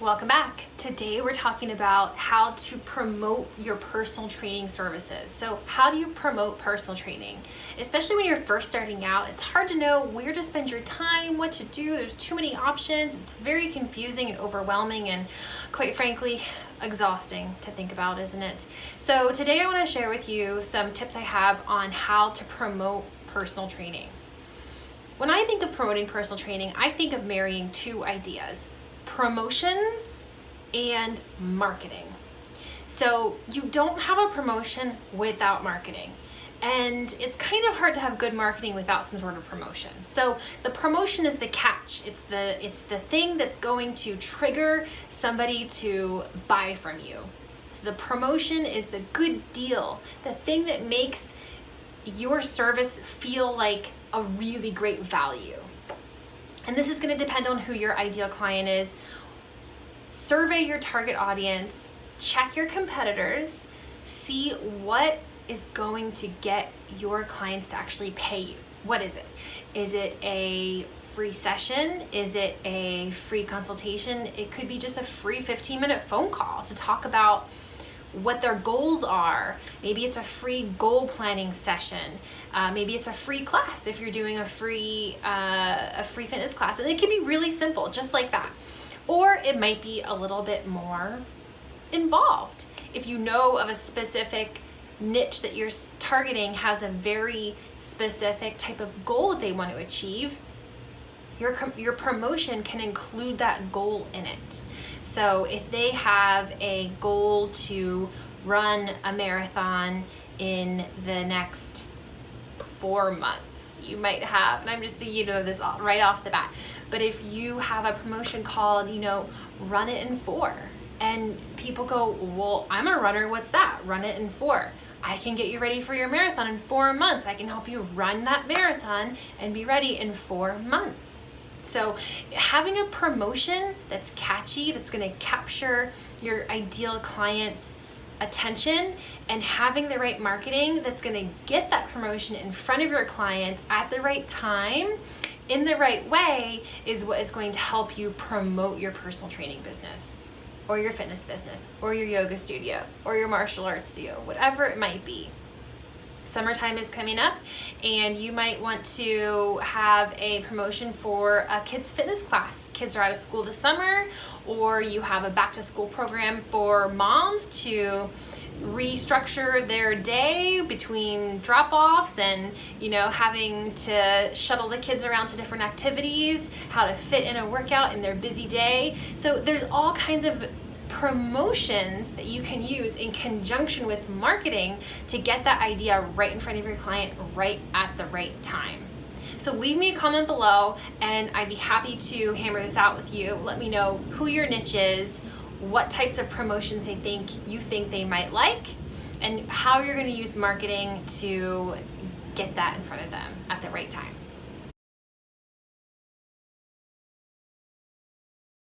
Welcome back. Today we're talking about how to promote your personal training services. So how do you promote personal training? Especially when you're first starting out, it's hard to know where to spend your time, what to do. There's too many options. It's very confusing and overwhelming and quite frankly, exhausting to think about, isn't it? So today I want to share with you some tips I have on how to promote personal training. When I think of promoting personal training, I think of marrying two ideas: promotions and marketing. So you don't have a promotion without marketing. And it's kind of hard to have good marketing without some sort of promotion. So the promotion is the catch. It's the thing that's going to trigger somebody to buy from you. So the promotion is the good deal, the thing that makes your service feel like a really great value. And this is going to depend on who your ideal client is. Survey your target audience, check your competitors, see what is going to get your clients to actually pay you. What is it? Is it a free session? Is it a free consultation? It could be just a free 15-minute phone call to talk about what their goals are. Maybe it's a free goal planning session. Maybe it's a free class if you're doing a free fitness class. And it can be really simple, just like that. Or it might be a little bit more involved. If you know of a specific niche that you're targeting has a very specific type of goal that they want to achieve, your promotion can include that goal in it. So if they have a goal to run a marathon in the next 4 months, you might have, and I'm just thinking of this right off the bat, but if you have a promotion called, run it in 4, and people go, well, I'm a runner, what's that? Run it in 4. I can get you ready for your marathon in 4 months. I can help you run that marathon and be ready in 4 months. So having a promotion that's catchy, that's going to capture your ideal client's attention, and having the right marketing that's going to get that promotion in front of your client at the right time, in the right way, is what is going to help you promote your personal training business, or your fitness business, or your yoga studio, or your martial arts studio, whatever it might be. Summertime is coming up, and you might want to have a promotion for a kids fitness class. Kids are out of school this summer, or you have a back to school program for moms to restructure their day between drop-offs and having to shuttle the kids around to different activities, how to fit in a workout in their busy day. So there's all kinds of promotions that you can use in conjunction with marketing to get that idea right in front of your client right at the right time. So leave me a comment below and I'd be happy to hammer this out with you. Let me know who your niche is, what types of promotions you think they might like, and how you're going to use marketing to get that in front of them at the right time.